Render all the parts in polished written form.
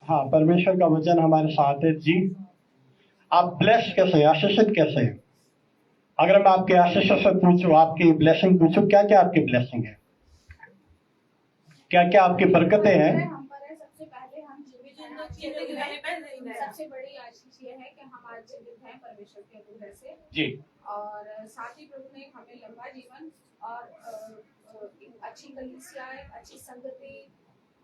हाँ, परमेश्वर का वचन हमारे साथ है जी। आप ब्लेस कैसे, आशीषित कैसे हैं? अगर मैं आपके आशीष से पूछूं, आपकी ब्लेसिंग पूछूं, क्या क्या आपकी ब्लेसिंग है, क्या क्या आपकी बरकतें हैं? सबसे पहले हम जीवित हैं। सबसे बड़ी आशीष ये है कि हम आज जीवित हैं परमेश्वर के अनुग्रह से जी। और साथ ही प्रभु ने हमें लंबा जीवन और अच्छी कलीसिया, अच्छी संगति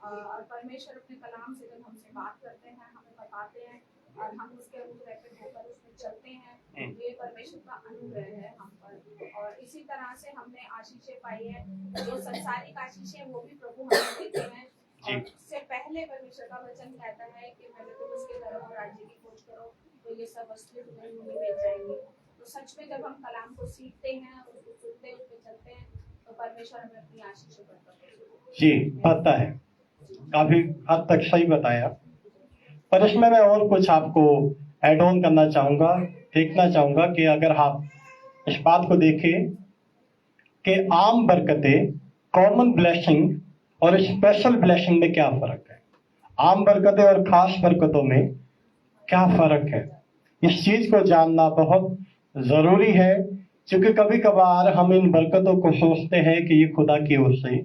और परमेश्वर अपने कलाम से जब हमसे बात करते हैं, हमें बताते हैं और हम उसके अनुग्रह पे होकर उसमें चलते हैं, ये परमेश्वर का अनुग्रह है हम पर। और इसी तरह से हमने आशीषें पाई है, जो संसारिक आशीषें वो भी प्रभु हमें देते हैं। और इससे पहले परमेश्वर का वचन कहता है कि पहले तुम उसके धर्म और राज्य की खोज करो तो ये सब वस्तुएं तुम्हें नहीं मिल जाएंगी। तो सच में जब हम कलाम को सीखते हैं, उसको सुनते हैं, उस पर चलते हैं, तो परमेश्वर हमें अपनी आशीषें करता है। जी, पता है, काफी हद तक सही बताया, पर इसमें मैं और कुछ आपको एड ऑन करना चाहूंगा, देखना चाहूंगा कि अगर आप इस बात को देखें कि आम बरकतें, कॉमन ब्लेसिंग और स्पेशल ब्लेसिंग में क्या फर्क है, आम बरकतें और खास बरकतों में क्या फर्क है, इस चीज को जानना बहुत जरूरी है। क्योंकि कभी कभार हम इन बरकतों को सोचते हैं कि ये खुदा की ओर से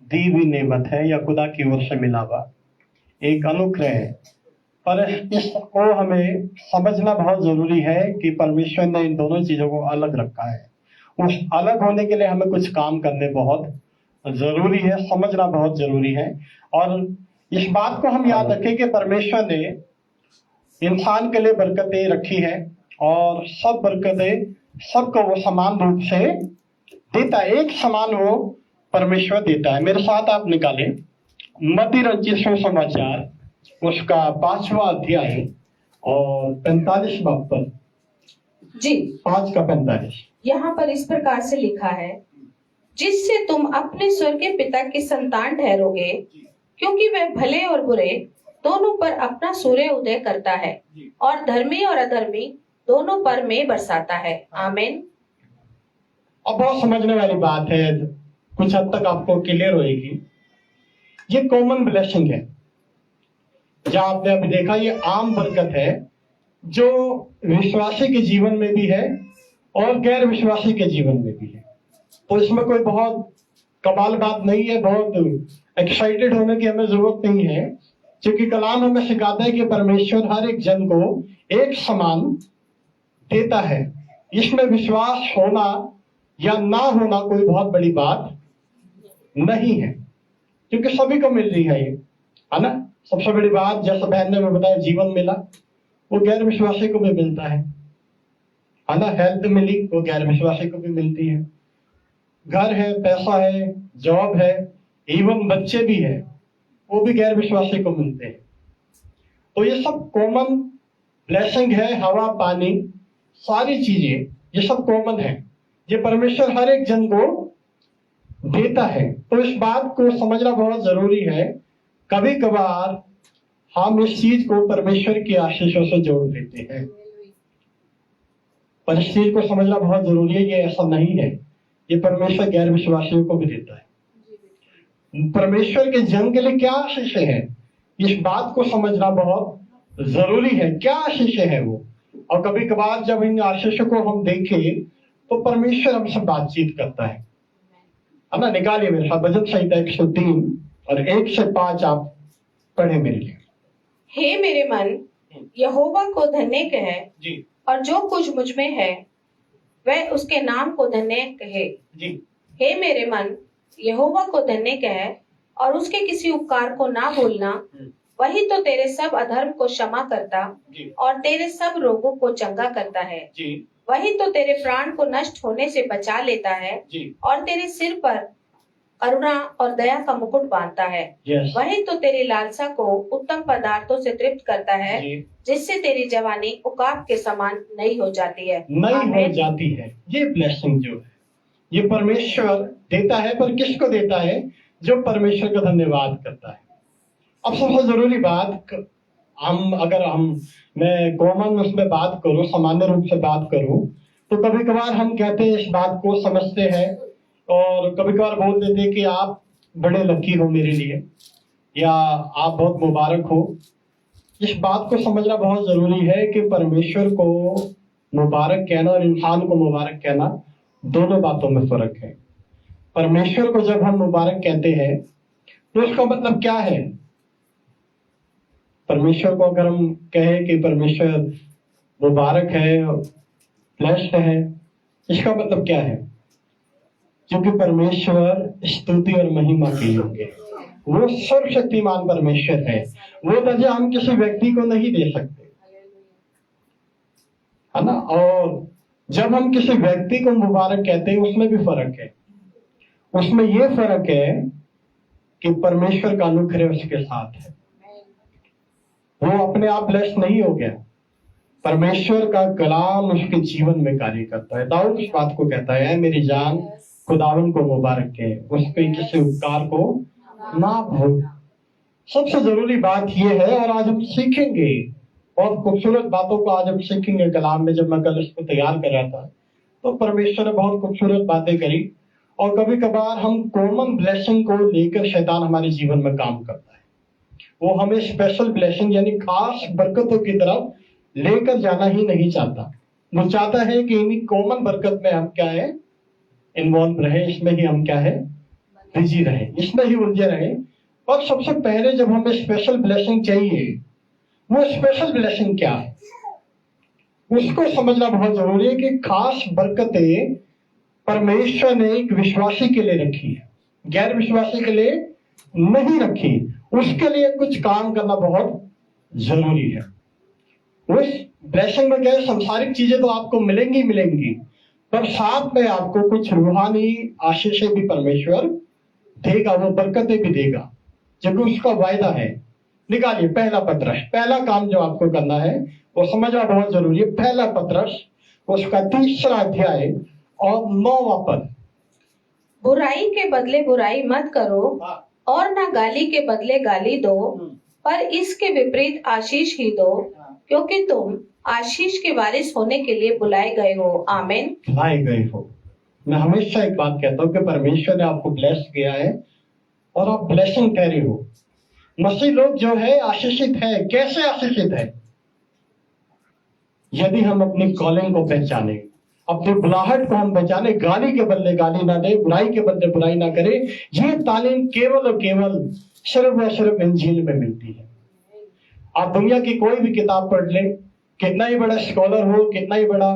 दी हुई नेमत है या खुदा की ओर से मिला हुआ एक अनुग्रह है, पर इसको हमें समझना बहुत जरूरी है कि परमेश्वर ने इन दोनों चीजों को अलग रखा है। उस अलग होने के लिए हमें कुछ काम करने बहुत जरूरी है, समझना बहुत जरूरी है। और इस बात को हम याद रखें कि परमेश्वर ने इंसान के लिए बरकतें रखी है और सब बरकतें सबको वो समान रूप से देता है, एक समान वो परमेश्वर देता है। मेरे साथ आप निकालें मत्ती रचित सुसमाचार उसका 5वां अध्याय और 45वां पद जी। 5 का 45। यहाँ पर इस प्रकार से लिखा है, जिससे तुम अपने स्वर्गीय पिता के संतान ठहरोगे, क्योंकि वह भले और बुरे दोनों पर अपना सूर्य उदय करता है और धर्मी और अधर्मी दोनों पर मेघ बरसाता है। आमीन। अब बहुत समझने वाली बात है, कुछ हद तक आपको क्लियर होएगी। ये कॉमन ब्लेसिंग है, जहां आपने अभी देखा ये आम बरकत है जो विश्वासी के जीवन में भी है और गैर विश्वासी के जीवन में भी है। तो इसमें कोई बहुत कमाल बात नहीं है, बहुत एक्साइटेड होने की हमें जरूरत नहीं है, क्योंकि कलाम हमें सिखाता है कि परमेश्वर हर एक जन को एक समान देता है। इसमें विश्वास होना या ना होना कोई बहुत बड़ी बात नहीं है, क्योंकि सभी को मिल रही है ये, है ना। सबसे बड़ी बात, जैसा बहन ने बताया, जीवन मिला, वो गैर विश्वासी को भी मिलता है ना। हेल्थ मिली, वो गैर विश्वासी को भी मिलती है। घर है, पैसा है, जॉब है, इवन बच्चे भी है, वो भी गैर विश्वासी को मिलते हैं। तो ये सब कॉमन ब्लेसिंग है। हवा, पानी, सारी चीजें ये सब कॉमन है, ये परमेश्वर हर एक जन को देता है। तो इस बात को समझना बहुत जरूरी है। कभी कभार हम इस चीज को परमेश्वर की आशीषों से जोड़ देते हैं, पर इस चीज को समझना बहुत जरूरी है, ये ऐसा नहीं है। ये परमेश्वर गैर विश्वासियों को भी देता है। परमेश्वर के जन के लिए क्या आशीषें हैं, इस बात को समझना बहुत जरूरी है। क्या आशीषें हैं वो, और कभी कभार जब इन आशीषों को हम देखें तो परमेश्वर हमसे बातचीत करता है ना। निकालिए मेरे साथ भजन संहिता 103 और 1 से 5 आप पढ़े मेरे लिए। हे मेरे मन, यहोवा को धन्य कह जी। और जो कुछ मुझ में है वह उसके नाम को धन्य कहे। जी। हे मेरे मन, यहोवा को धन्य कह और उसके किसी उपकार को ना भूलना। वही तो तेरे सब अधर्म को क्षमा करता और तेरे सब रोगों को चंगा करता है। वही तो तेरे प्राण को नष्ट होने से बचा लेता है और तेरे सिर पर करुणा और दया का मुकुट बांधता है। वही तो तेरी लालसा को उत्तम पदार्थों से तृप्त करता है, जिससे तेरी जवानी उकाब के समान नई हो जाती है। नई हो जाती है। ये ब्लेसिंग जो है ये परमेश्वर देता है, पर किसको देता है? जो परमेश्वर का धन्यवाद करता है। अब सबसे जरूरी बात, मैं कॉमन उसमें बात करूं, सामान्य रूप से बात करूं, तो कभी कभार हम कहते हैं, इस बात को समझते हैं और कभी कभार बोल देते हैं कि आप बड़े लकी हो मेरे लिए, या आप बहुत मुबारक हो, इस बात को समझना बहुत जरूरी है कि परमेश्वर को मुबारक कहना और इंसान को मुबारक कहना, दोनों बातों में फर्क है। परमेश्वर को जब हम मुबारक कहते हैं तो उसका मतलब क्या है? परमेश्वर को अगर हम कहें कि परमेश्वर मुबारक है, ब्लेस्ड है, इसका मतलब क्या है? क्योंकि परमेश्वर स्तुति और महिमा के योग्य है, वो सर्वशक्तिमान परमेश्वर है, वो दर्जा हम किसी व्यक्ति को नहीं दे सकते, है ना। और जब हम किसी व्यक्ति को मुबारक कहते हैं उसमें भी फर्क है। उसमें ये फर्क है कि परमेश्वर का अनुग्रह उसके साथ है, वो अपने आप ब्लेस्ड नहीं हो गया, परमेश्वर का कलाम उसके जीवन में कार्य करता है। दाऊद इस बात को कहता है, मेरी जान खुदावन को मुबारक कहे, उसके किसी उपकार को ना भूल। सबसे जरूरी बात यह है, और आज हम सीखेंगे बहुत खूबसूरत बातों को, आज हम सीखेंगे कलाम में। जब मैं कल इसको तैयार कर रहा था तो परमेश्वर ने बहुत खूबसूरत बातें करी, और कभी कभार हम कॉमन ब्लेसिंग को लेकर शैतान हमारे जीवन में काम करता है। वो हमें स्पेशल ब्लेसिंग यानी खास बरकतों की तरफ लेकर जाना ही नहीं चाहता। वो चाहता है कि इन्हीं कॉमन बरकत में हम क्या है, इन्वॉल्व रहे, इसमें ही हम क्या है, बिजी रहे, इसमें ही उलझे रहे। और सबसे पहले जब हमें स्पेशल ब्लेसिंग चाहिए, वो स्पेशल ब्लेसिंग क्या है उसको समझना बहुत जरूरी है कि खास बरकतें परमेश्वर ने एक विश्वासी के लिए रखी है, गैर विश्वासी के लिए नहीं रखी। उसके लिए कुछ काम करना बहुत जरूरी है। उस ब्लेसिंग में क्या है, संसारिक चीजें तो आपको मिलेंगी मिलेंगी, पर साथ में आपको कुछ रूहानी आशीषें भी परमेश्वर देगा, वो बरकतें भी देगा, जब उसका वायदा है। निकालिए पहला पत्रस, पहला काम जो आपको करना है वो समझना बहुत जरूरी है। पहला पत्रस उसका 3रा अध्याय और 9वां पद। बुराई के बदले बुराई मत करो और ना गाली के बदले गाली दो, पर इसके विपरीत आशीष ही दो, क्योंकि तुम आशीष के वारिस होने के लिए बुलाए गए हो। आमीन। बुलाए गए हो। मैं हमेशा एक बात कहता हूँ कि परमेश्वर ने आपको ब्लेस किया है और आप ब्लेसिंग कह रहे हो। मसीह लोग जो है आशीषित है। कैसे आशीषित है? यदि हम अपनी कॉलिंग को पहचाने, अपनी बुलाहट को हम पहचाने, गाली के बदले गाली ना दे, बुराई के बदले बुराई ना करे। ये तालीम केवल और केवल सिर्फ और सिर्फ इंजील में मिलती है। आप दुनिया की कोई भी किताब पढ़ ले, कितना ही बड़ा स्कॉलर हो, कितना ही बड़ा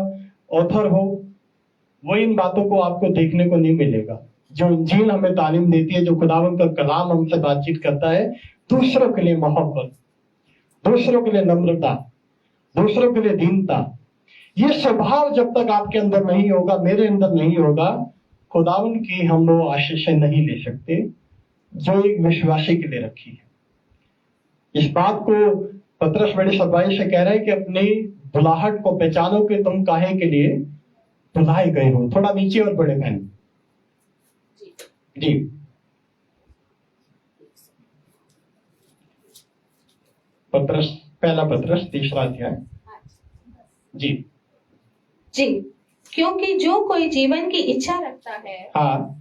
ऑथर हो, वो इन बातों को आपको देखने को नहीं मिलेगा। जो इंजील हमें तालीम देती है, जो खुदावंद का कलाम हमसे बातचीत करता है, दूसरों के लिए मोहब्बत, दूसरों के लिए नम्रता, दूसरों के लिए दीनता, ये स्वभाव जब तक आपके अंदर नहीं होगा, मेरे अंदर नहीं होगा, खुदावंद की हम वो आशीषें नहीं ले सकते जो एक विश्वासी के लिए रखी है। इस बात को पतरस बड़ी सफाई से कह रहा है कि अपनी बुलाहट को पहचानो कि तुम काहे के लिए बुलाए गए हो। थोड़ा नीचे और बड़े बहन जी। पतरस, पहला पतरस 3रा अध्याय जी। जी, क्योंकि जो कोई जीवन की इच्छा रखता है हाँ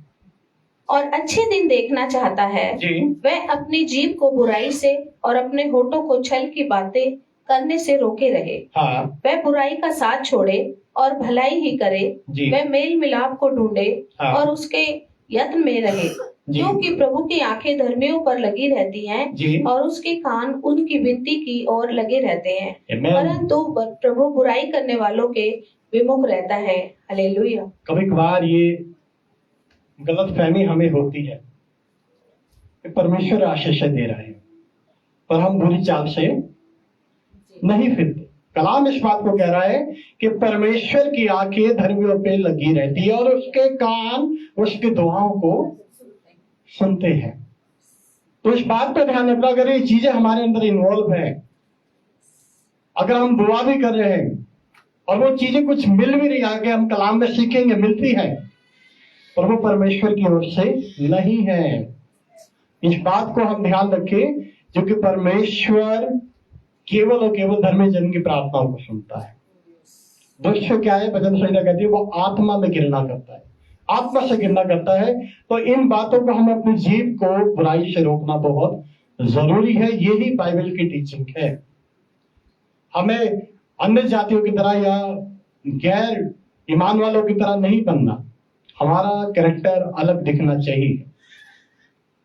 और अच्छे दिन देखना चाहता है, जी, वह अपनी जीभ को बुराई से और अपने होठों को छल की बातें करने से रोके रहे। हाँ वह बुराई का साथ छोड़े और भलाई ही करे। जी। वह मेल मिलाप को ढूंढे हाँ। और उसके यत्न में रहे, क्योंकि प्रभु की आंखें धर्मियों पर लगी रहती हैं जी। और उसके कान उनकी विनती की ओर लगे रहते हैं, Amen। परंतु प्रभु बुराई करने वालों के विमुख रहता है। हालेलुया। कभी कभार ये गलत फहमी हमें होती है कि परमेश्वर आशीष दे रहे हैं, पर हम बुरी चाल से नहीं फिरते। कलाम इस बात को कह रहा है कि परमेश्वर की आंखें धर्मियों पे लगी रहती है और उसके कान उसकी दुआओं को सुनते हैं। तो इस बात पर ध्यान रखना, अगर ये चीजें हमारे अंदर इन्वॉल्व है, अगर हम दुआ भी कर रहे हैं और वो चीजें कुछ मिल भी रही, आगे हम कलाम में सीखेंगे मिलती है, पर वो परमेश्वर की ओर से नहीं है। इस बात को हम ध्यान रखें, जो कि परमेश्वर केवल और केवल धर्मी जन की प्रार्थनाओं को सुनता है। दुष्ट क्या है, भजन संहिता कहती है, वो आत्मा में गिरना करता है, आत्मा से गिरना करता है। तो इन बातों को हम अपनी जीभ को बुराई से रोकना बहुत जरूरी है। यही बाइबल की टीचिंग है। हमें अन्य जातियों की तरह या गैर ईमान वालों की तरह नहीं बनना, हमारा कैरेक्टर अलग दिखना चाहिए,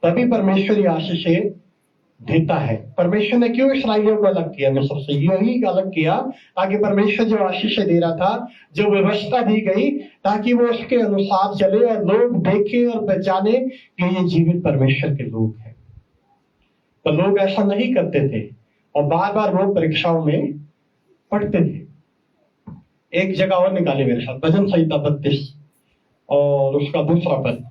तभी परमेश्वर ये आशीषें देता है। परमेश्वर ने क्यों इसराइलियों को अलग किया? मिस्र से यही अलग किया ताकि परमेश्वर जो आशीषें दे रहा था, जो व्यवस्था दी गई, ताकि वो उसके अनुसार चले और लोग देखें और पहचाने कि ये जीवित परमेश्वर के लोग हैं। तो लोग ऐसा नहीं करते थे और बार बार वो परीक्षाओं में पढ़ते थे। एक जगह और निकाले मेरे साथ, भजन संहिता 32 और उसका दूसरा पद।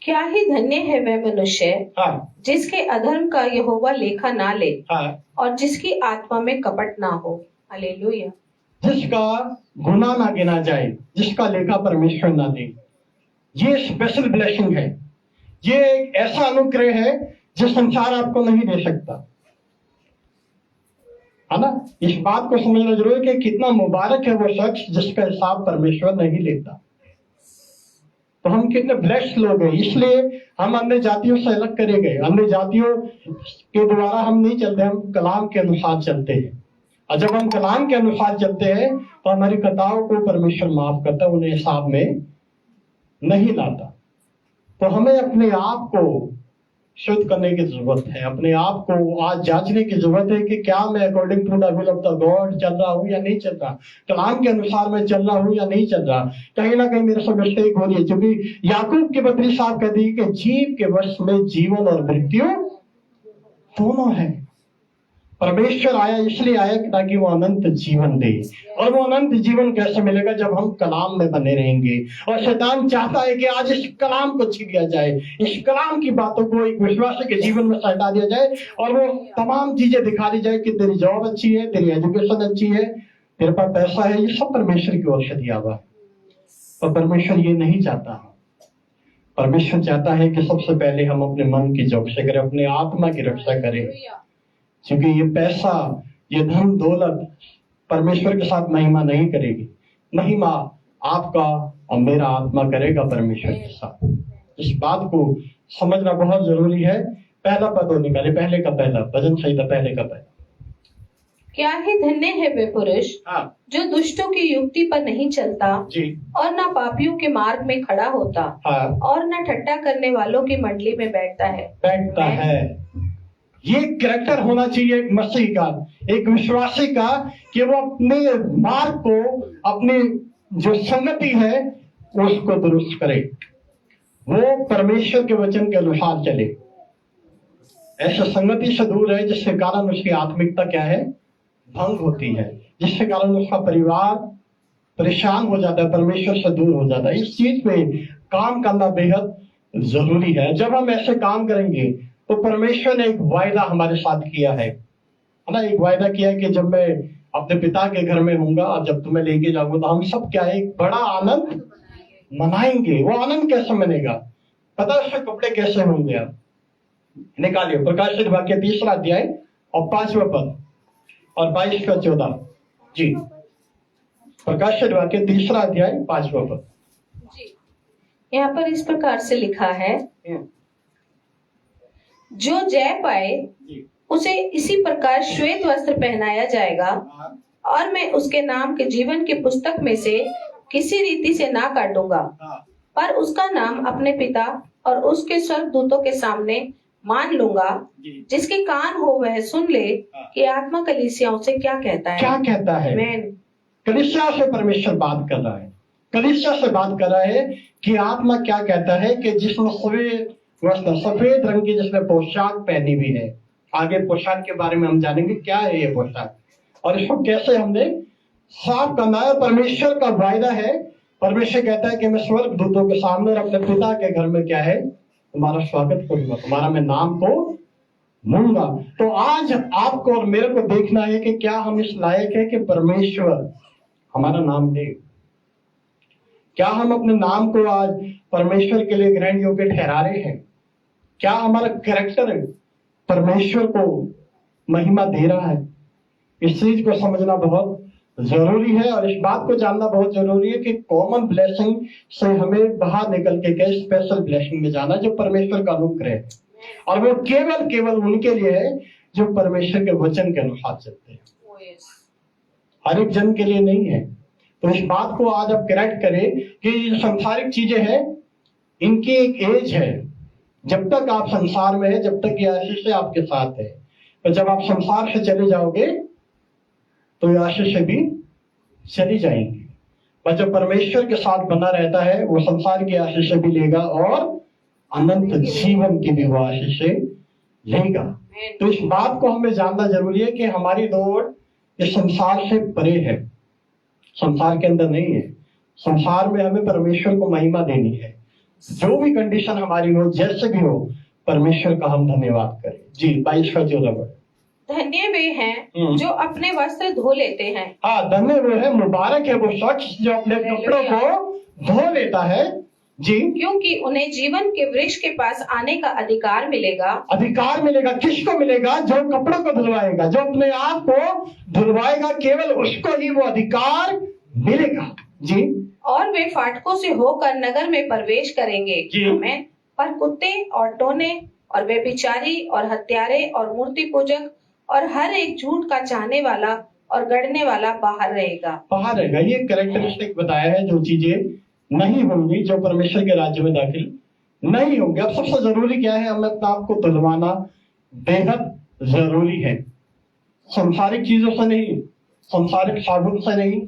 क्या ही धन्य है वह मनुष्य हाँ, जिसके अधर्म का यहोवा लेखा ना ले हाँ, और जिसकी आत्मा में कपट ना हो। हालेलुया। जिसका गुनाह ना गिना जाए, जिसका लेखा परमेश्वर ना दे। ये स्पेशल ब्लेसिंग है, ये एक ऐसा अनुग्रह है जो संसार आपको नहीं दे सकता, है ना। इस बात को समझना जरूरी है कि कितना मुबारक है वो शख्स जिसका हिसाब परमेश्वर नहीं लेता। तो हम कितने ब्लेस्ड लोग हैं, इसलिए हम अन्य जातियों से अलग करे गए। अन्य जातियों के द्वारा हम नहीं चलते, हम कलाम के अनुसार चलते हैं। और जब हम कलाम के अनुसार चलते हैं तो हमारी खताओं को परमेश्वर माफ करता है, उन्हें हिसाब में नहीं लाता। तो हमें अपने आप को शुद्ध करने की जरूरत है, अपने आप को आज जांचने की जरूरत है कि क्या मैं according to the will of the god चल रहा हूँ या नहीं चल रहा, कलाम के अनुसार मैं चल रहा हूँ या नहीं चल रहा। कहीं ना कहीं मेरे से मिस्टेक हो रही है, क्योंकि याकूब के पत्री साहब कहती है कि जीव के वश में जीवन और मृत्यु दोनों है। परमेश्वर आया इसलिए आया ताकि वो अनंत जीवन दे, और वो अनंत जीवन कैसे मिलेगा? जब हम कलाम में बने रहेंगे। और शैतान चाहता है कि आज इस कलाम को छीन लिया जाए, इस कलाम की बातों को एक विश्वासी के जीवन में सटा दिया जाए और वो तमाम चीजें दिखा दी जाए कि तेरी जॉब अच्छी है, तेरी एजुकेशन अच्छी है, तेरे पास पैसा है। ये सब परमेश्वर की ओर से दिया हुआ है, और परमेश्वर ये नहीं चाहता। परमेश्वर चाहता है कि सबसे पहले हम अपने मन की रक्षा करें, अपने आत्मा की रक्षा करें, क्योंकि ये पैसा, ये धन दौलत परमेश्वर के साथ महिमा नहीं करेगी। महिमा आपका और मेरा आत्मा करेगा परमेश्वर के साथ। इस बात को समझना बहुत जरूरी है। पहला पद और निकाले, पहले का पहला, भजन संहिता पहले का पहला। क्या ही धन्य है वे पुरुष हाँ, जो दुष्टों की युक्ति पर नहीं चलता जी, और न पापियों के मार्ग में खड़ा होता हाँ, और न ठट्टा करने वालों की मंडली में बैठता है। ये कैरेक्टर होना चाहिए एक मसीह का, एक विश्वासी का, कि वो अपने मार्ग को, अपनी जो संगति है उसको दुरुस्त करे, वो परमेश्वर के वचन के अनुसार चले। ऐसे संगति से दूर है जिसके कारण उसकी आत्मिकता क्या है? भंग होती है, जिसके कारण उसका परिवार परेशान हो जाता है, परमेश्वर से दूर हो जाता है। इस चीज पे काम करना बेहद जरूरी है। जब हम ऐसे काम करेंगे तो परमेश्वर ने एक वायदा हमारे साथ किया है ना, एक वायदा किया है कि जब मैं अपने पिता के घर में हूंगा और जब तुम्हें लेके जाऊंगा तो हम सब क्या है, एक बड़ा आनंद मनाएंगे। वो आनंद कैसे मनेगा? पता है उसके कपड़े कैसे होंगे? आप निकालिए प्रकाशित वाक्य 3 अध्याय और 5वां पद और 22 का 14। जी, प्रकाशित वाक्य 3 अध्याय 5वां पद। यहाँ पर इस प्रकार से लिखा है, जो जय पाए उसे इसी प्रकार श्वेत वस्त्र पहनाया जाएगा और मैं उसके नाम के जीवन की पुस्तक में से किसी रीति से ना काटूंगा, पर उसका नाम अपने पिता और उसके स्वर्गदूतों के सामने मान लूंगा। जिसके कान हो वह सुन ले कि आत्मा कलीसियाओं से क्या कहता है। क्या कहता है? कलीसिया से परमेश्वर बात कर रहा है, कलीसिया से बात कर रहा है कि आत्मा क्या कहता है कि जिसने सफेद रंग की जिसने पोशाक पहनी हुई है। आगे पोशाक के बारे में हम जानेंगे क्या है ये पोशाक और इसको कैसे हमने साफ करना है। परमेश्वर का वायदा है, परमेश्वर कहता है कि मैं स्वर्ग दूतों के सामने और अपने पिता के घर में क्या है, तुम्हारा स्वागत करूंगा, तुम्हारा मैं नाम को लूंगा। तो आज आपको और मेरे को देखना है कि क्या हम इस लायक है कि परमेश्वर हमारा नाम ले। क्या हम अपने नाम को आज परमेश्वर के लिए ग्रहण योग्य ठहरा रहे हैं? क्या हमारा कैरेक्टर परमेश्वर को महिमा दे रहा है? इस चीज को समझना बहुत जरूरी है और इस बात को जानना बहुत जरूरी है कि कॉमन ब्लेसिंग से हमें बाहर निकल के स्पेशल ब्लेसिंग में जाना, जो परमेश्वर का अनुग्रह है और वो केवल उनके लिए है जो परमेश्वर के वचन के अनुसार चलते हैं। yes. हर एक जन के लिए नहीं है। तो इस बात को आज आप करेक्ट करें कि ये संसारिक चीजें हैं, इनकी एक एज है। जब तक आप संसार में है, जब तक ये आशीष आपके साथ है, तो जब आप संसार से चले जाओगे तो ये आशीष भी चली जाएंगी। पर जब परमेश्वर के साथ बना रहता है, वो संसार की आशीष भी लेगा और अनंत जीवन की भी वो आशीष लेगा। तो इस बात को हमें जानना जरूरी है कि हमारी दौड़ इस संसार से परे है, संसार के अंदर नहीं है। संसार में हमें परमेश्वर को महिमा देनी है। जो भी कंडीशन हमारी हो, जैसे भी हो, परमेश्वर का हम धन्यवाद करें। जी 22 का 14। धन्य वे हैं जो अपने वस्त्र धो लेते हैं। हाँ, धन्य वो है, मुबारक है वो शख्स जो अपने कपड़ों को धो लेता है। जी, क्योंकि उन्हें जीवन के वृक्ष के पास आने का अधिकार मिलेगा। अधिकार मिलेगा किसको मिलेगा? जो कपड़ों को धुलवाएगा, जो अपने आप को धुलवाएगा, केवल उसको ही वो अधिकार मिलेगा। जी, और वे फाटकों से होकर नगर में प्रवेश करेंगे। जी। हमें पर कुत्ते और टोने और व्यभिचारी और हत्यारे और मूर्ति पूजक और हर एक झूठ का चाहने वाला और गढ़ने वाला बाहर रहेगा। बाहर रहेगा। ये कैरेक्टरिस्टिक बताया है, जो चीजें नहीं होंगी, जो परमेश्वर के राज्य में दाखिल नहीं होंगे। अब सबसे जरूरी क्या है? हमें अपने आप को धुलवाना बेहद जरूरी है। संसारिक चीजों से नहीं, संसारिक साबुन से नहीं,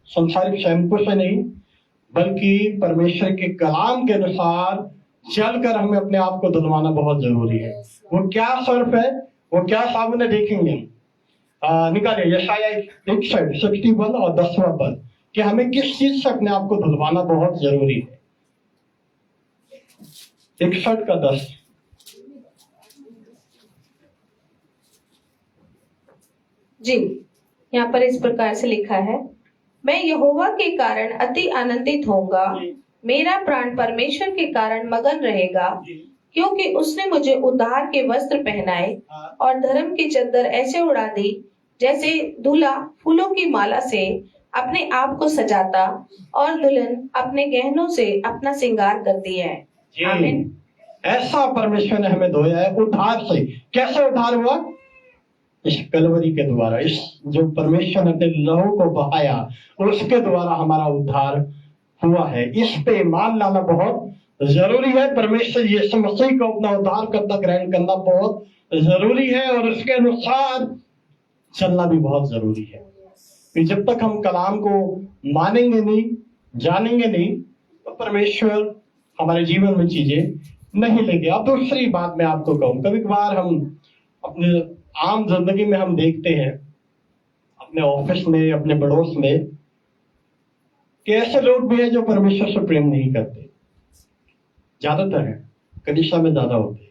संसारिक शैम्पू से नहीं, बल्कि परमेश्वर के कलाम के अनुसार चलकर हमें अपने आप को धुलवाना बहुत जरूरी है। वो क्या सर्फ है, वो क्या साबुन है, देखेंगे। निकालिए यशाया 61 और 10वां पद कि हमें किस चीज से अपने आप को धुलवाना बहुत जरूरी है। 61 का 10। जी, यहाँ पर इस प्रकार से लिखा है, मैं यहोवा के कारण अति आनंदित होऊंगा, मेरा प्राण परमेश्वर के कारण मगन रहेगा, क्योंकि उसने मुझे उद्धार के वस्त्र पहनाए और धर्म की चद्दर ऐसे उड़ा दी जैसे दूल्हा फूलों की माला से अपने आप को सजाता और दुल्हन अपने गहनों से अपना श्रृंगार करती है। आमीन। ऐसा परमेश्वर ने हमें धोया है उद्धार से। कैसे उद्धार हुआ? इस कलवरी के द्वारा, इस जो परमेश्वर ने अपने लहू को बहाया उसके द्वारा हमारा उद्धार हुआ है। इस पे ईमान लाना बहुत जरूरी है। परमेश्वर यीशु मसीह को अपना उद्धार करता ग्रहण करना बहुत जरूरी है और उसके अनुसार चलना भी बहुत जरूरी है। कि जब तक हम कलाम को मानेंगे नहीं, जानेंगे नहीं, तो परमेश्वर हमारे जीवन में चीजें नहीं लेंगे। अब दूसरी बात मैं आपको कहूँ, कभी कभार हम अपने आम जिंदगी में हम देखते हैं, अपने ऑफिस में, अपने पड़ोस में, कि ऐसे लोग भी हैं जो परमेश्वर से प्रेम नहीं करते। ज्यादातर है, कलीसिया में ज्यादा होते हैं,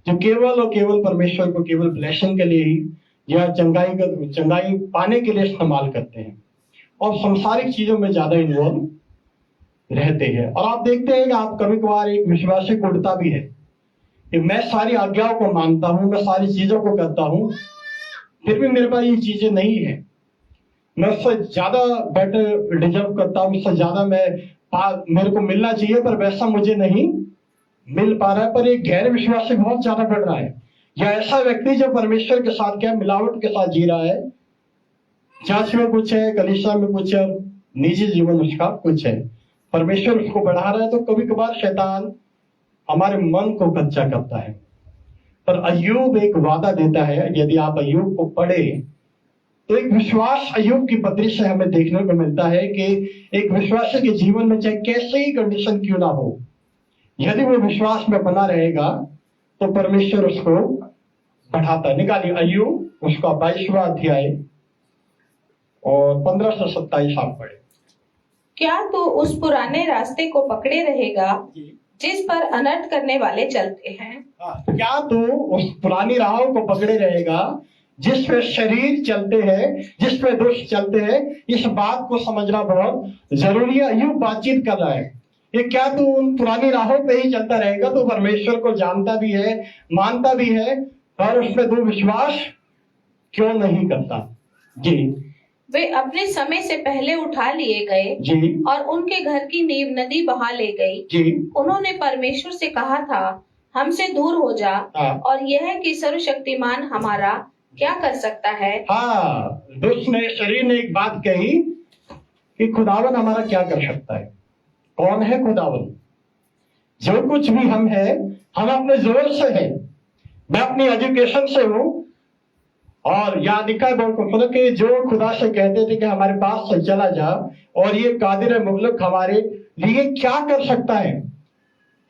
जो केवल और केवल परमेश्वर को केवल ब्लेसिंग के लिए ही या चंगाई पाने के लिए इस्तेमाल करते हैं और संसारिक चीजों में ज्यादा इन्वॉल्व रहते हैं। और आप देखते हैं कि आप कभी कभार एक विश्वासी को उड़ता भी है कि मैं सारी आज्ञाओं को मानता हूं, मैं सारी चीजों को करता हूं, फिर भी मेरे पास ये चीजें नहीं है, मैं उससे ज्यादा बेटर डिजर्व करता हूँ, उससे ज्यादा मेरे को मिलना चाहिए, पर वैसा मुझे नहीं मिल पा रहा है। पर एक गैर विश्वासी बहुत ज्यादा बढ़ रहा है, या ऐसा व्यक्ति जो परमेश्वर के साथ क्या मिलावट के साथ जी रहा है, चर्च में कुछ है, कलीसिया में कुछ है, निजी जीवन उसका कुछ है, परमेश्वर उसको बढ़ा रहा है। तो कभी कभार शैतान हमारे मन को कच्चा करता है। पर अय्यूब एक वादा देता है, यदि आप अय्यूब को पढ़े तो एक विश्वास अय्यूब की पत्री से हमें देखने को मिलता है कि एक विश्वासी के जीवन में चाहे कैसे ही कंडीशन क्यों ना हो, यदि वो विश्वास में बना रहेगा तो परमेश्वर उसको बढ़ाता है। निकालिए अय्यूब उसका 22वां अध्याय और 15 से 27 आप पढ़े। क्या तू उस पुराने रास्ते को पकड़े रहेगा जिस पर अनर्थ करने वाले चलते हैं? क्या तू उस पुरानी राहों को पकड़े रहेगा जिस पे शरीर चलते हैं, जिस पे दुष्ट चलते हैं? इस बात को समझना बहुत जरूरी है। अय्यूब बातचीत कर रहा है, ये क्या तू उन पुरानी राहों पे ही चलता रहेगा? तो परमेश्वर को जानता भी है, मानता भी है, और उसमें तू विश्वास क्यों नहीं करता? जी, वे अपने समय से पहले उठा लिए गए जी, और उनके घर की नींव नदी बहा ले गई। जी, उन्होंने परमेश्वर से कहा था, हमसे दूर हो जा, हाँ। और यह कि सर्वशक्तिमान हमारा क्या कर सकता है? हाँ, दुष्ट ने शरीर ने एक बात कही कि खुदावन हमारा क्या कर सकता है। कौन है खुदावन? जो कुछ भी हम है, हम अपने जोर से है। मैं अपनी एजुकेशन से हूं, और याद लिखा है बहुत कि जो खुदा से कहते थे कि हमारे पास से चला जा, और ये कादिर मुगलक हमारे लिए क्या कर सकता है।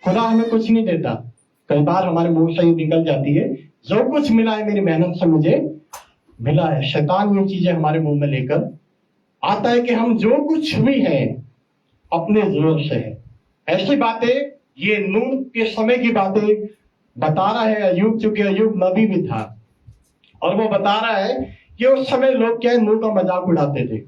खुदा हमें कुछ नहीं देता। कई बार हमारे मुंह से ही निकल जाती है, जो कुछ मिला है मेरी मेहनत से मुझे मिला है। शैतान ये चीजें हमारे मुंह में लेकर आता है कि हम जो कुछ भी है अपने जोर से है। ऐसी बातें ये नूह के समय की बातें बता रहा है अय्यूब, चूंकि अय्यूब नबी भी था, और वो बता रहा है कि उस समय लोग क्या है, नूह का मजाक उड़ाते थे,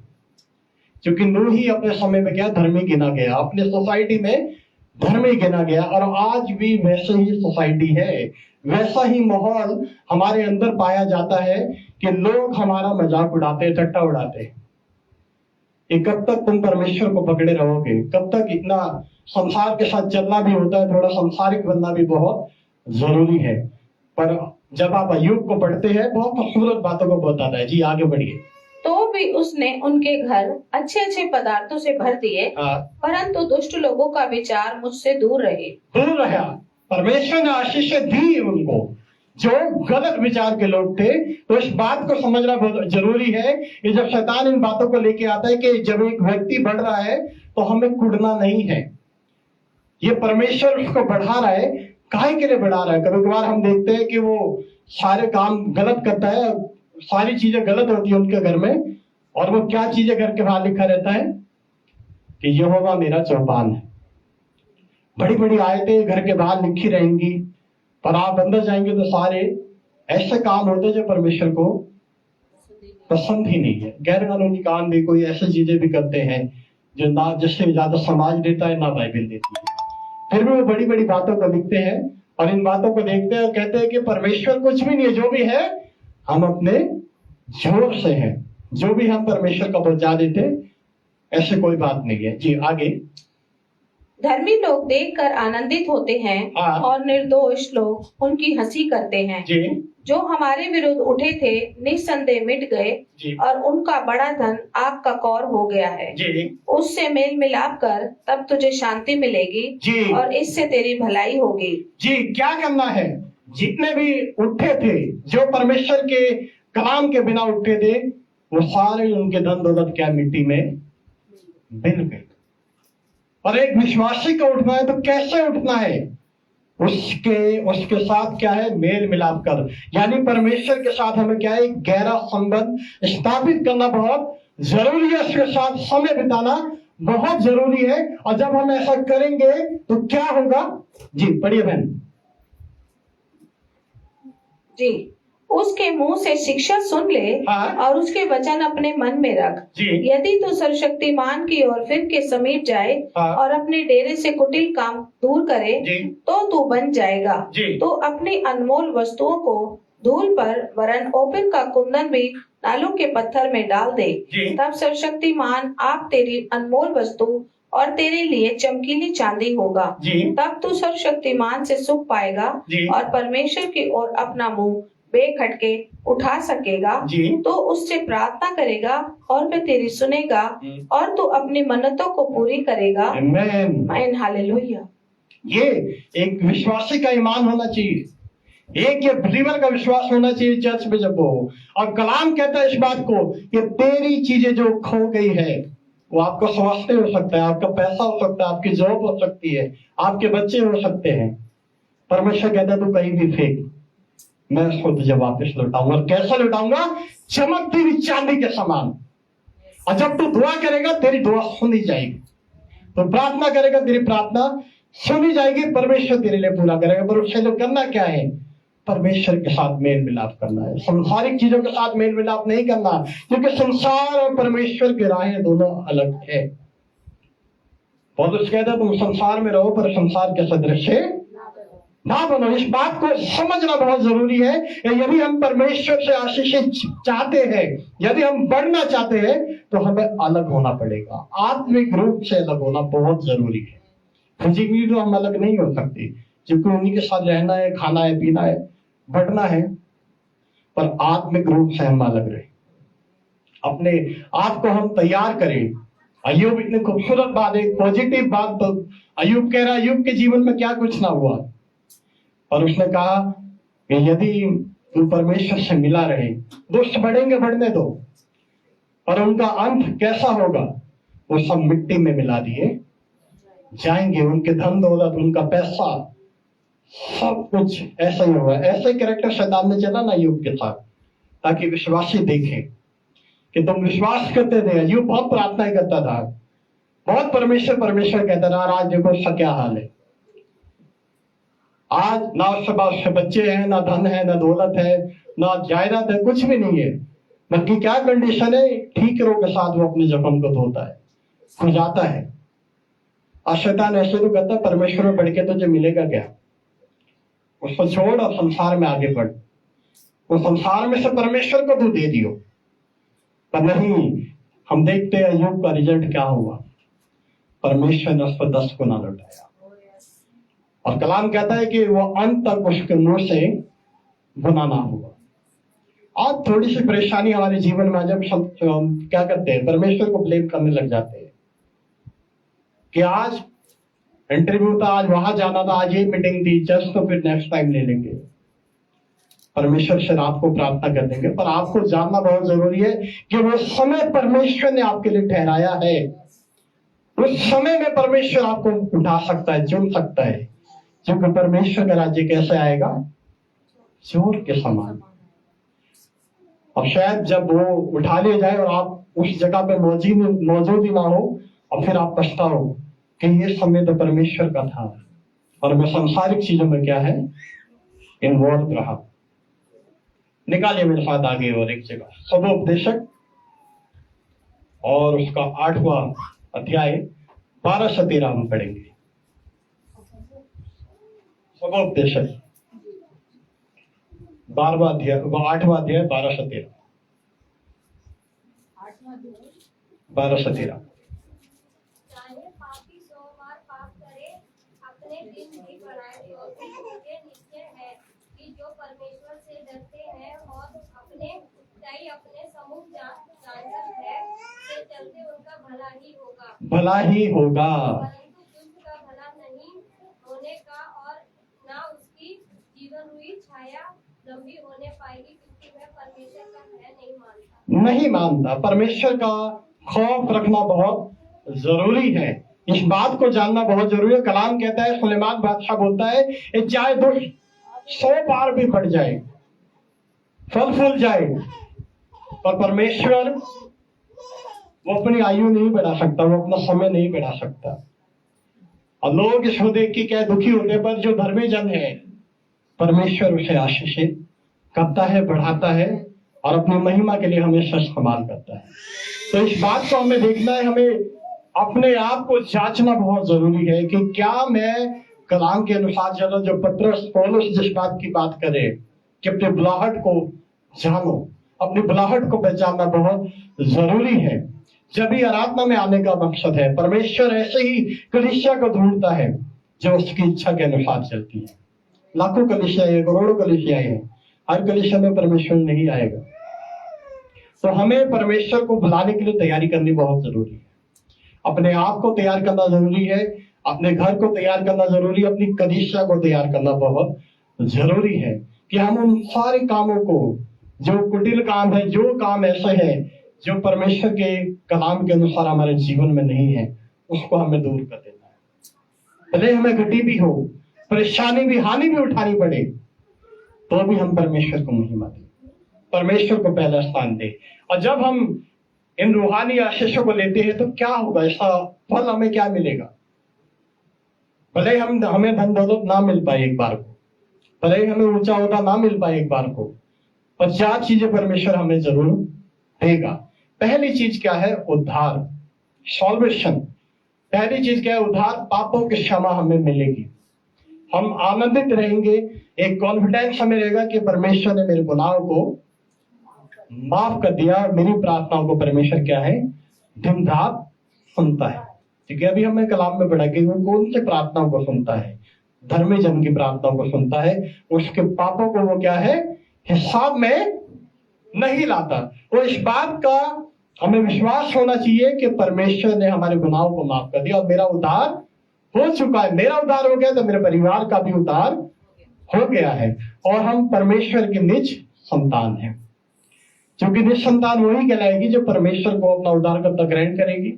क्योंकि नूह ही अपने समय में क्या धर्मी गिना गया, अपने सोसाइटी में धर्मी गिना गया। और आज भी वैसे ही सोसाइटी है, वैसा ही माहौल हमारे अंदर पाया जाता है कि लोग हमारा मजाक उड़ाते, ठट्टा उड़ाते। कि कब तक तुम परमेश्वर को पकड़े रहोगे? कब तक इतना संसार के साथ चलना भी होता है, थोड़ा संसारिक बनना भी बहुत जरूरी है। पर जब आप अय्यूब को पढ़ते हैं, बहुत खूबसूरत बातों को बताता है। जी आगे बढ़िए। तो भी उसने उनके घर अच्छे अच्छे पदार्थों से भर दिए, परंतु दुष्ट लोगों का विचार मुझसे दूर रहा। परमेश्वर ने आशीष दी उनको। जो गलत विचार के लोग थे, तो इस बात को समझना बहुत जरूरी है कि जब शैतान इन बातों को लेके आता है कि जब एक व्यक्ति बढ़ रहा है तो हमें कुड़ना नहीं है। ये परमेश्वर उसको बढ़ा रहा है, काहे के लिए बढ़ा रहा है? कभी कभार हम देखते हैं कि वो सारे काम गलत करता है, सारी चीजें गलत होती है उनके घर में, और वो क्या चीजें घर के बाहर लिखा रहता है कि यहोवा मेरा चौपान है। बड़ी बड़ी आयतें घर के बाहर लिखी रहेंगी, पर आप अंदर जाएंगे तो सारे ऐसे काम होते जो परमेश्वर को पसंद ही नहीं है। गैर कानूनी काम भी, कोई ऐसी चीजें भी करते हैं जो ना जिससे ज्यादा समाज देता है ना बाइबल देती है। फिर भी वो बड़ी बड़ी बातों को लिखते हैं, और इन बातों को देखते हैं और कहते हैं कि परमेश्वर कुछ भी नहीं है, जो भी है हम अपने जोर से हैं। जो भी हम परमेश्वर को पहुंचा देते, ऐसे कोई बात नहीं है। जी आगे। धर्मी लोग देखकर आनंदित होते हैं, और निर्दोष लोग उनकी हंसी करते हैं। जी। जो हमारे विरुद्ध उठे थे निस्संदेह मिट गए, और उनका बड़ा धन आग का कौर हो गया है। जी। उससे मेल मिलाप कर, तब तुझे शांति मिलेगी। जी। और इससे तेरी भलाई होगी। जी, क्या करना है? जितने भी उठे थे, जो परमेश्वर के कलाम के बिना उठे थे, वो सारे उनके धन दौलत क्या मिट्टी में मिल गए। और एक विश्वासी को उठना है तो कैसे उठना है? उसके साथ क्या है? मेल मिलाप कर, यानी परमेश्वर के साथ हमें क्या है? एक गहरा संबंध स्थापित करना बहुत जरूरी है। उसके साथ समय बिताना बहुत जरूरी है। और जब हम ऐसा करेंगे तो क्या होगा? जी पढ़िए बहन। जी, उसके मुंह से शिक्षा सुन ले, और उसके वचन अपने मन में रख। यदि तू सर्वशक्तिमान की ओर फिर के समीप जाए, और अपने डेरे से कुटिल काम दूर करे, तो तू बन जाएगा। तो अपनी अनमोल वस्तुओं को धूल पर, वरन ओपन का कुंदन भी नालों के पत्थर में डाल दे। तब सर्वशक्तिमान आप तेरी अनमोल वस्तु और तेरे लिए चमकीली चांदी होगा। तब तू सर्वशक्तिमान से सुख पाएगा, और परमेश्वर की ओर अपना मुंह बेखटके उठा सकेगा। तो उससे प्रार्थना करेगा और वह तेरी सुनेगा, और तू अपनी मन्नतों को पूरी करेगा। आमीन, हालेलुया। ये एक विश्वासी का ईमान होना चाहिए, एक ये बिलीवर का विश्वास होना चाहिए चर्च में जब हो। और कलाम कहता है इस बात को कि तेरी चीजें जो खो गई है, वो आपको स्वास्थ्य हो सकता है, आपका पैसा हो सकता है, आपकी जॉब हो सकती है, आपके बच्चे हो सकते हैं। परमेश्वर कहता है तू कहीं भी फेंक, मैं उसको तुझे वापस लौटाऊंगा। और कैसे लौटाऊंगा? चमकती हुई चांदी के समान। और जब तू दुआ करेगा तेरी दुआ सुनी जाएगी, तो प्रार्थना करेगा तेरी प्रार्थना सुनी जाएगी, परमेश्वर तेरे लिए पूरा करेगा। पर उससे तो करना क्या है? परमेश्वर के साथ मेल मिलाप करना है, संसारिक चीजों के साथ मेल मिलाप नहीं करना, क्योंकि संसार और परमेश्वर की राहें दोनों अलग है। पौलुस कहता है तुम संसार में रहो पर संसार के सदृश ना बनो। इस बात को समझना बहुत जरूरी है। यदि हम परमेश्वर से आशीष चाहते हैं, यदि हम बढ़ना चाहते हैं, तो हमें अलग होना पड़ेगा। आत्मिक रूप से अलग होना बहुत जरूरी है। फिजिकली तो हम अलग नहीं हो सकते, क्योंकि उन्हीं के साथ रहना है, खाना है, पीना है, बढ़ना है। पर आत्मिक रूप से हम अलग रहे, अपने आप को हम तैयार करें। अय्यूब इतनी खूबसूरत बात, एक पॉजिटिव बात, तो अय्यूब कह रहा है अय्यूब के जीवन में क्या कुछ ना हुआ, और उसने कहा कि यदि तू परमेश्वर से मिला रहे, दुष्ट बढ़ेंगे बढ़ने दो, पर उनका अंत कैसा होगा, वो सब मिट्टी में मिला दिए जाएंगे, उनके धन दौलत, उनका पैसा, सब कुछ ऐसा ही होगा। ऐसे कैरेक्टर शैतान ने चला ना अय्यूब के साथ, ताकि विश्वासी देखें कि तुम विश्वास करते थे। अय्यूब बहुत प्रार्थना करता था, बहुत परमेश्वर परमेश्वर कहता था, और आज देखो उसका क्या हाल है। आज ना उसके पास उसके बच्चे हैं, ना धन है, ना दौलत है, ना जायदाद है, कुछ भी नहीं है। बल्कि क्या कंडीशन है, ठीकरों के साथ वो अपने जख्म को धोता है, खुजाता है। और शैतान ऐसे तो कहता है परमेश्वर में बढ़ के तुझे मिलेगा क्या, उसको छोड़ और संसार में आगे बढ़, वो संसार में से परमेश्वर को तू दे दियो। पर नहीं, हम देखते हैं अय्यूब का रिजल्ट क्या हुआ, परमेश्वर ने उस पर 10 गुना लौटाया। और कलाम कहता है कि वो अंत तक उसके मुंह से गुना ना हुआ। आज थोड़ी सी परेशानी हमारे जीवन में, जब हम क्या करते हैं, परमेश्वर को ब्लेम करने लग जाते हैं कि आज इंटरव्यू था, आज वहां जाना था, आज ये मीटिंग थी, जस्ट तो फिर नेक्स्ट टाइम ले लेंगे, परमेश्वर से रात को प्रार्थना कर देंगे। पर आपको जानना बहुत जरूरी है कि वो समय परमेश्वर ने आपके लिए ठहराया है। उस समय में परमेश्वर आपको उठा सकता है, चुन सकता है, क्योंकि परमेश्वर का राज्य कैसे आएगा, चोर के समान। अब शायद जब वो उठा ले जाए और आप उस जगह पे मौजूद ही ना हो, और फिर आप पछताओ कि ये समय तो परमेश्वर का था और मैं सांसारिक चीजों में क्या है, इन्वॉल्व रहा। निकालिए मेरे साथ आगे और एक जगह, सबोपदेशक और उसका 8वां अध्याय 12 से 13 हम पढ़ेंगे। सबोपदेशक 8वां अध्याय 12 से 13। 12 से 13। चाहे पापी 100 बार पाप करे, अपने दिन भी बढ़ाए, तो भी मुझे निश्चय है कि जो परमेश्वर से डरते हैं और अपने सम्मुख जानकर है से चलते उनका भला ही होगा। भला ही होगा, परंतु दुष्ट का भला नहीं होने का और ना उसकी जीवन हुई छाया लंबी होने पाएगी, क्योंकि वह परमेश्वर का भय नहीं मानता। परमेश्वर का खौफ रखना बहुत जरूरी है, इस बात को जानना बहुत जरूरी है। कलाम कहता है, सुलेमान बादशाह बोलता है, चाहे दुष्ट 100 बार भी बढ़ जाए, फल फूल जाए, पर परमेश्वर वो अपनी आयु नहीं बढ़ा सकता, वो अपना समय नहीं बढ़ा सकता। और लोग इसको देख के क्या दुखी होते, पर जो धर्मी जन है, परमेश्वर उसे आशीषित करता है, बढ़ाता है और अपनी महिमा के लिए हमेशा इस्तेमाल करता है। तो इस बात को हमें देखना है, हमें अपने आप को जांचना बहुत जरूरी है कि क्या मैं कलाम के अनुसार चलो। जो पत्रस पौलुस जिस बात की बात करे कि अपने बुलाहट को जानो, अपनी बुलाहट को पहचानना बहुत जरूरी है। जब भी आराधना में आने का मकसद है, परमेश्वर ऐसे ही कलीसिया को ढूंढता है जो उसकी इच्छा के अनुसार चलती है। लाखों कलीसियाएं, करोड़ों कलीसियाएं हैं, हर कलीसिया में परमेश्वर नहीं आएगा। तो हमें परमेश्वर को बुलाने के लिए तैयारी करनी बहुत जरूरी है। अपने आप को तैयार करना जरूरी है, अपने घर को तैयार करना जरूरी है, अपनी कलीसिया को तैयार करना बहुत जरूरी है कि हम उन सारे कामों को, जो कुटिल काम है, जो काम ऐसे है जो परमेश्वर के कलाम के अनुसार हमारे जीवन में नहीं है, उसको हमें दूर कर देना है। भले हमें घटी भी हो, परेशानी भी, हानि भी उठानी पड़े, तो भी हम परमेश्वर को महिमा दें, परमेश्वर को पहला स्थान दें। और जब हम इन रूहानी आशीषों को लेते हैं तो क्या होगा, ऐसा फल हमें क्या मिलेगा। भले हमें धन दौलत ना मिल पाए एक बार को, भले हमें ऊंचा होता ना मिल पाए एक बार को, पर 4 चीजें परमेश्वर हमें जरूर देगा। पहली चीज क्या है, उद्धार, सॉल्वेशन। पहली चीज क्या है, उद्धार, पापों की क्षमा हमें मिलेगी, हम आनंदित रहेंगे, एक कॉन्फिडेंस हमें रहेगा कि परमेश्वर ने मेरे गुनाहों को माफ कर दिया, मेरी प्रार्थनाओं को परमेश्वर क्या है, दिन रात सुनता है। ठीक है, अभी हमें कलाम में पढ़ा कि वो कौन से प्रार्थनाओं को सुनता है, धर्मी जन की प्रार्थनाओं को सुनता है, उसके पापों को वो क्या है, हिसाब में नहीं लाता। तो इस बात का हमें विश्वास होना चाहिए कि परमेश्वर ने हमारे गुनाहों को माफ कर दिया और मेरा उद्धार हो चुका है। मेरा उद्धार हो गया तो मेरे परिवार का भी उद्धार हो गया है और हम परमेश्वर की निज संतान हैं। क्योंकि निज संतान वही कहलाएगी जो परमेश्वर को अपना उद्धारकर्ता ग्रहण करेगी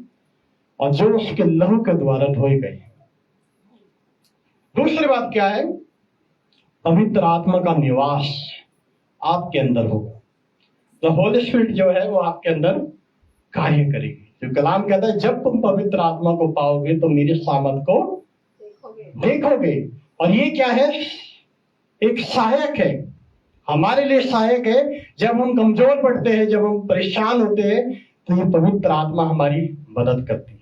और जो उसके लहू के द्वारा धोई गई। दूसरी बात क्या है? पवित्र आत्मा का निवास आपके अंदर होगा। तो होली स्पिरिट जो है वो आपके अंदर कार्य करेगी। जो कलाम कहता है जब तुम पवित्र आत्मा को पाओगे तो मेरी सामर्थ को देखोगे। और ये क्या है? एक सहायक है, हमारे लिए सहायक है। जब हम कमजोर पड़ते हैं, जब हम परेशान होते हैं, तो ये पवित्र आत्मा हमारी मदद करती है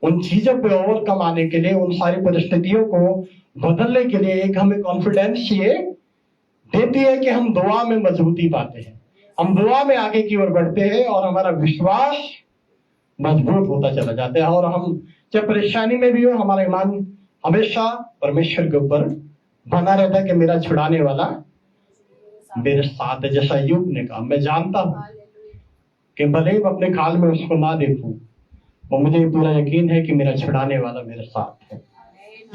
उन चीजों पे ओवरकम आने के लिए, उन सारी परिस्थितियों को बदलने के लिए। एक हमें कॉन्फिडेंस ये देती है कि हम दुआ में मजबूती पाते हैं, हम दुआ में आगे की ओर बढ़ते हैं और हमारा विश्वास मजबूत होता चला जाता है। और हम जब परेशानी में भी हो, हमारा ईमान हमेशा परमेश्वर के ऊपर बना रहता है कि मेरा छुड़ाने वाला मेरे साथ है। जैसा अय्यूब ने कहा, मैं जानता हूं कि भले ही अपने काल में उसको ना देखूं, और मुझे पूरा यकीन है कि मेरा छुड़ाने वाला मेरे साथ है।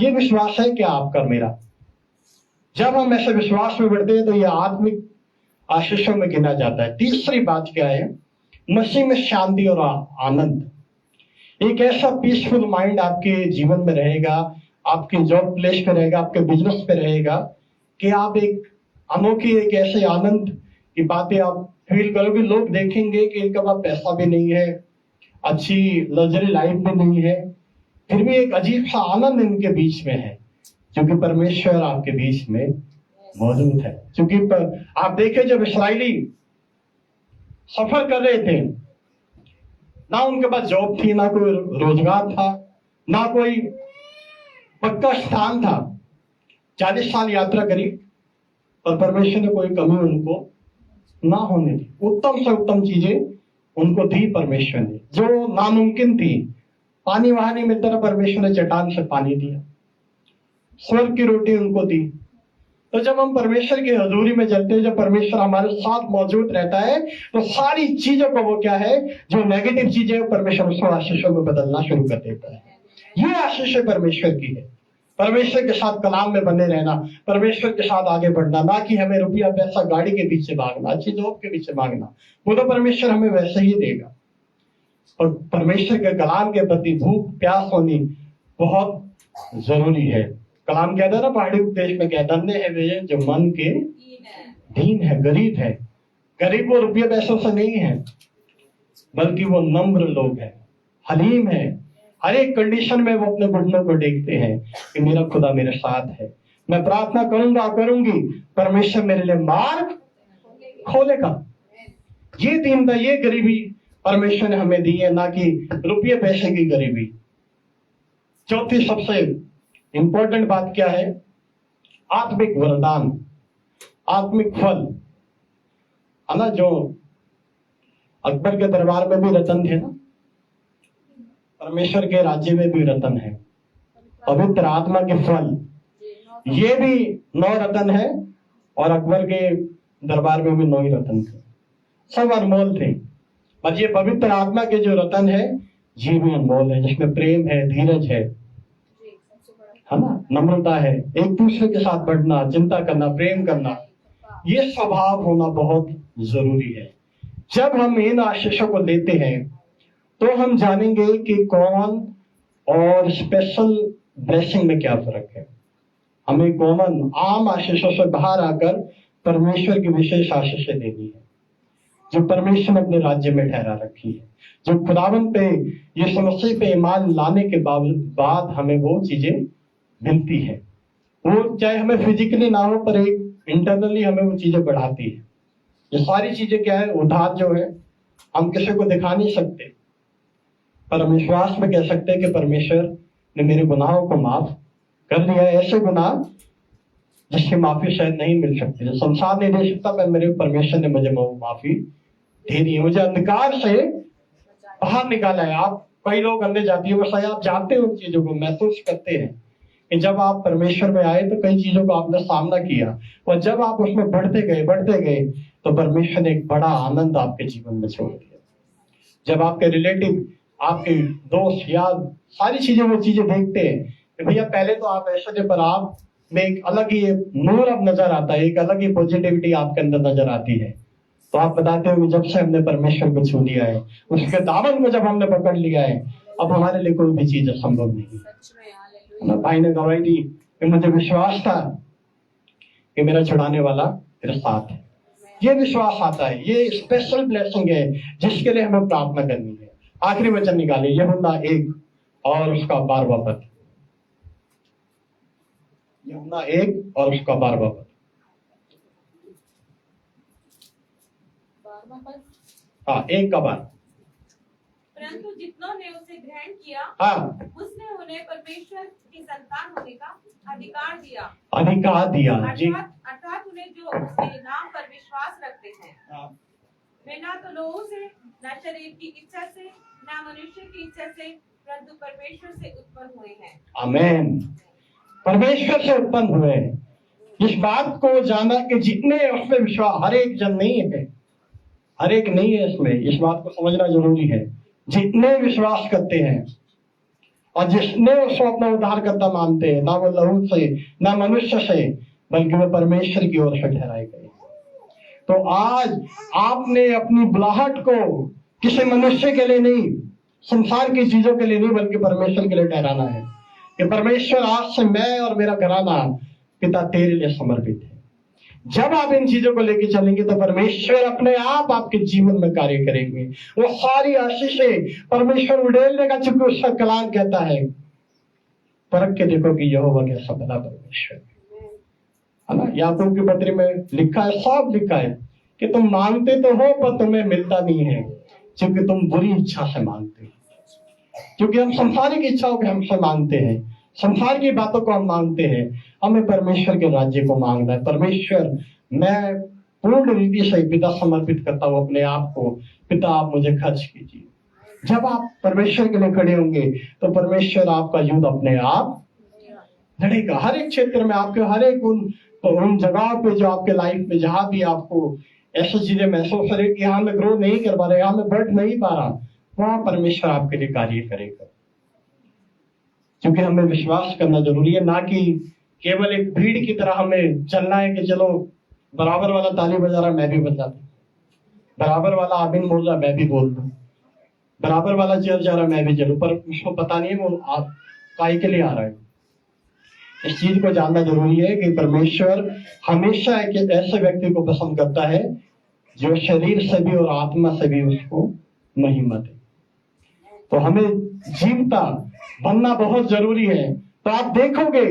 ये विश्वास है कि आपका मेरा। जब हम ऐसे विश्वास में बढ़ते हैं तो यह आत्मिक आशीषों में गिना जाता है। तीसरी बात क्या है? मसीह में शांति और आनंद। एक ऐसा पीसफुल माइंड आपके जीवन में रहेगा, आपके जॉब प्लेस पे रहेगा, आपके बिजनेस पे रहेगा कि आप एक अनोखी, एक ऐसे आनंद की बातें आप फील करोगे। लोग देखेंगे कि इनका पास पैसा भी नहीं है, अच्छी लग्जरी लाइफ भी नहीं है, फिर भी एक अजीब सा आनंद इनके बीच में है, क्योंकि परमेश्वर आपके बीच में मौजूद है। क्योंकि आप देखें जब इस्राएली सफर कर रहे थे, ना उनके पास जॉब थी, ना कोई रोजगार था, ना कोई पक्का स्थान था। 40 साल यात्रा करी और परमेश्वर ने कोई कमी उनको ना होने दी। उत्तम से उत्तम चीजें उनको दी परमेश्वर ने, जो नामुमकिन थी। पानी वहां नहीं मिलता था, परमेश्वर ने चट्टान से पानी दिया। स्वर्ग की रोटी उनको दी। तो जब हम परमेश्वर की हजूरी में चलते हैं, जब परमेश्वर हमारे साथ मौजूद रहता है, तो सारी चीजों को वो क्या है, जो नेगेटिव चीजें, परमेश्वर उसको आशीषों में बदलना शुरू कर देता है। ये आशीष परमेश्वर की है। परमेश्वर के साथ कलाम में बने रहना, परमेश्वर के साथ आगे बढ़ना, ना कि हमें रुपया पैसा गाड़ी के पीछे भागना, अच्छी जॉब के पीछे भागना। वो तो परमेश्वर हमें वैसे ही देगा। और परमेश्वर के कलाम के प्रति भूख प्यास होनी बहुत जरूरी है। कलाम कहता है ना, पहाड़ी उपदेश में कहता, धन्य है वे जो मन के दीन है, गरीब है। गरीब वो रुपये पैसों से नहीं है, बल्कि वो नम्र लोग हैं, हलीम है। हर एक कंडीशन में वो अपने घुटनों को देखते हैं कि मेरा खुदा मेरे साथ है। मैं प्रार्थना करूंगा, करूंगी, परमेश्वर मेरे लिए मार्ग खोलेगा। ये दीनता, ये गरीबी परमेश्वर ने हमें दी है, ना कि रुपये पैसे की गरीबी। चौथी सबसे इंपॉर्टेंट बात क्या है? आत्मिक वरदान, आत्मिक फल है ना। जो अकबर के दरबार में भी रतन थे ना, परमेश्वर के राज्य में भी रतन है। पवित्र आत्मा के फल, ये भी 9 रतन है, और अकबर के दरबार में भी 9 ही रतन थे। सब अनमोल थे। और ये पवित्र आत्मा के जो रतन है, ये भी अनमोल है, जिसमें प्रेम है, धीरज है ना, नम्रता है, एक दूसरे के साथ बढ़ना, चिंता करना, प्रेम करना, ये स्वभाव होना बहुत जरूरी है। जब हम इन आशीषों को लेते हैं तो हम जानेंगे कि कॉमन और स्पेशल ब्लेसिंग में क्या फर्क है। हमें कॉमन आम आशीषों से बाहर आकर परमेश्वर की विशेष आशीषें देनी है, जो परमेश्वर ने अपने राज्य में ठहरा रखी है, जो खुदावन पे, ये समस्या पे ईमान लाने के बाद हमें वो चीजें मिलती है। वो चाहे हमें फिजिकली ना हो, पर एक इंटरनली हमें वो चीजें बढ़ाती है। ये सारी चीजें क्या है? उधार जो है, हम किसी को दिखा नहीं सकते, पर हम विश्वास में कह सकते हैं कि परमेश्वर ने मेरे गुनाहों को माफ कर दिया है। ऐसे गुनाह जिसकी माफी शायद नहीं मिल सकती, जो संसार नहीं दे सकता, पर मेरे परमेश्वर ने मुझे माफी दे दी है। मुझे अंधकार से बाहर निकाला है। आप, कई लोग अन्य जातियों में, शायद आप जानते हो उन चीजों को, महसूस करते हैं कि जब आप परमेश्वर में आए तो कई चीजों को आपने सामना किया, और जब आप उसमें बढ़ते गए तो परमेश्वर ने एक बड़ा आनंद आपके जीवन में छोड़ दिया। जब आपके रिलेटिव, आपके दोस्त, यार सारी चीजें वो चीजें देखते हैं कि भैया पहले तो आप ऐसे थे, पर आप में एक अलग ही नूर अब नजर आता है, एक अलग ही पॉजिटिविटी आपके अंदर नजर आती है। तो आप बताते हो कि जब से हमने परमेश्वर को छू लिया है, उसके दामन को जब हमने पकड़ लिया है, अब हमारे लिए कोई भी चीज असंभव नहीं है। ना भाई ने गवाही दी कि मुझे विश्वास था कि मेरा छुड़ाने वाला मेरे साथ है। ये विश्वास आता है, ये स्पेशल ब्लेसिंग है जिसके लिए हमें प्रार्थना करनी है। आखिरी वचन निकाले, यूहन्ना 1 और उसका 12वां पद। यूहन्ना 1 और उसका 12वां पद। हाँ, 1 का 12। परंतु जितनों ने उसे ग्रहण किया, हाँ, उसने उन्हें परमेश्वर की संतान होने का अधिकार दिया। अधिकार दिया जी। अर्थात उन्हें जो उसके नाम पर विश्वास रखते हैं, हाँ। वे ना तो लोगों से, ना शरीर की इच्छा से, ना मनुष्य की इच्छा से, परंतु परमेश्वर से उत्पन्न हुए हैं। आमेन। परमेश्वर से उत्पन्न हुए। इस बात को जाना कि जितने उसमें विश्वास, हर एक जन नहीं है, हर एक नहीं है इसमें, इस बात को समझना जरूरी है। जितने विश्वास करते हैं और जिसने उसको अपना उद्धारकर्ता मानते हैं, ना वो लहू से, ना मनुष्य से, बल्कि वो परमेश्वर की ओर से ठहराए गए। तो आज आपने अपनी बुलाहट को किसी मनुष्य के लिए नहीं, संसार की चीजों के लिए नहीं, बल्कि परमेश्वर के लिए ठहराना है कि परमेश्वर आज से मैं और मेरा घराना पिता तेरे लिए समर्पित है। जब आप इन चीजों को लेकर चलेंगे तो परमेश्वर अपने आप आपके जीवन में कार्य करेंगे। वो सारी आशीषें परमेश्वर उड़ेल देगा, चूंकि उसका कलाम कहता है, परख के देखो कि यहोवा कैसा भला परमेश्वर है ना। याकूब की पत्री में लिखा है, साफ लिखा है कि तुम मांगते तो हो पर तुम्हें मिलता नहीं है, क्योंकि तुम बुरी इच्छा से मांगते हो। क्योंकि हम संसारिक इच्छाओं के हमसे मांगते हैं, संसार की बातों को हम मांगते हैं। हमें परमेश्वर के राज्य को मांगना है। परमेश्वर, मैं पूर्ण रीति से पिता समर्पित करता हूँ अपने आप को, पिता आप मुझे खर्च कीजिए। जब आप परमेश्वर के लिए खड़े होंगे तो परमेश्वर आपका युद्ध अपने आप लड़ेगा। हर एक क्षेत्र में आपके हर एक उन जगहों पे जो आपके लाइफ में जहां भी आपको ऐसी चीजें महसूस करे कि यहाँ मैं ग्रो नहीं कर पा रहा, यहाँ मैं बढ़ नहीं पा रहा, वहां परमेश्वर आपके लिए कार्य करेगा। क्योंकि हमें विश्वास करना जरूरी है, ना कि केवल एक भीड़ की तरह हमें चलना है कि चलो बराबर वाला ताली बजा रहा मैं भी बजा दूं, बराबर वाला आमीन बोल रहा मैं भी बोल दूं, बराबर वाला चल जा रहा मैं भी चलूं, पर उसको पता नहीं है वो आप काय के लिए आ रहा है। इस चीज को जानना जरूरी है कि परमेश्वर हमेशा एक ऐसे व्यक्ति को पसंद करता है जो शरीर से भी और आत्मा से भी उसको महिमा दे। तो हमें जीवता बनना बहुत जरूरी है। तो आप देखोगे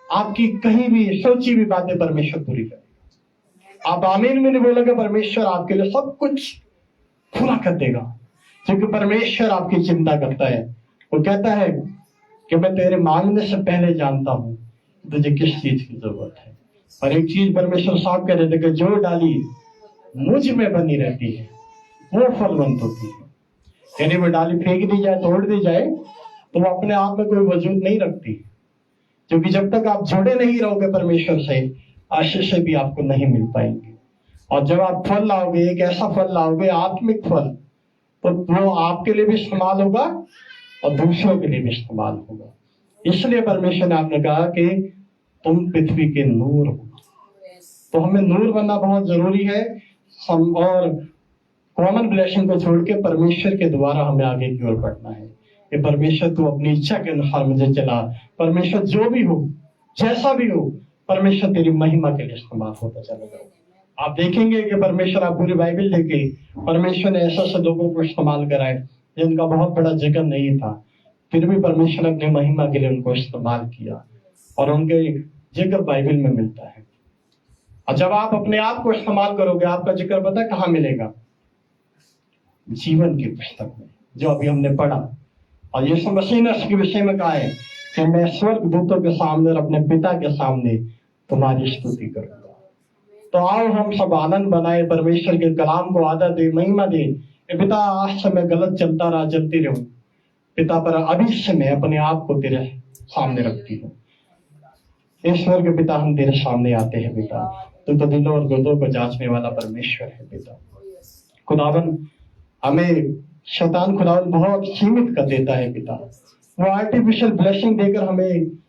आपकी कहीं भी सोची भी बातें परमेश्वर पूरी करेगा। आप आमीन में नहीं बोलोगे, परमेश्वर आपके लिए सब कुछ पूरा कर देगा, क्योंकि परमेश्वर आपकी चिंता करता है। वो कहता है कि मैं तेरे मांगने से पहले जानता हूं तुझे किस चीज की जरूरत है। और एक चीज परमेश्वर साफ कह रहे थे कि जो डाली मुझ में बनी रहती है वो फलवंत होती है। यानी वो डाली फेंक दी जाए, तोड़ दी जाए, तो वो अपने आप में कोई वजूद नहीं रखती, क्योंकि जब तक आप जुड़े नहीं रहोगे परमेश्वर से, आशीष भी आपको नहीं मिल पाएंगे। और जब आप फल लाओगे, एक ऐसा फल लाओगे आत्मिक फल, तो वो आपके लिए भी इस्तेमाल होगा और दूसरों के लिए भी इस्तेमाल होगा। इसलिए परमेश्वर ने आपने कहा कि तुम पृथ्वी के नूर हो। तो हमें नूर बनना बहुत जरूरी है। और कॉमन ब्लेसिंग को छोड़ के परमेश्वर के द्वारा हमें आगे की ओर बढ़ना है कि परमेश्वर तू अपनी इच्छा के अनुसार मुझे चला। परमेश्वर जो भी हो, जैसा भी हो, परमेश्वर तेरी महिमा के लिए इस्तेमाल होता चलेगा। आप देखेंगे कि परमेश्वर, आप पूरी बाइबल देखे, परमेश्वर ने ऐसे लोगों को इस्तेमाल कराए जिनका बहुत बड़ा जिक्र नहीं था, फिर भी परमेश्वर ने अपनी महिमा के लिए उनको इस्तेमाल किया और उनके जिक्र बाइबल में मिलता है। और जब आप अपने आप को इस्तेमाल करोगे, आपका जिक्र पता कहाँ मिलेगा? जीवन की पुस्तक में, जो अभी हमने पढ़ा। और यीशु मसीह ने इसके विषय में कहा है कि मैं स्वर्ग दूतों के सामने और अपने पिता के सामने तुम्हारी स्तुति करूंगा। तो आओ हम सब आनंद बनाए, परमेश्वर के कलाम को आदर दे, महिमा दे। पिता, आज से मैं गलत चलता रहा, चलती रहूं पिता, पर अभी से मैं अपने आप को तेरे सामने रखती हूँ। ईश्वर के पिता, हम तेरे सामने आते हैं पिता, तो दिलों और गुर्दों को जांचने वाला परमेश्वर है पिता। खुदावन हमें शैतान खुदावन बहुत सीमित कर देता है पिता। वो आर्टिफिशियल ब्लेसिंग देकर हमें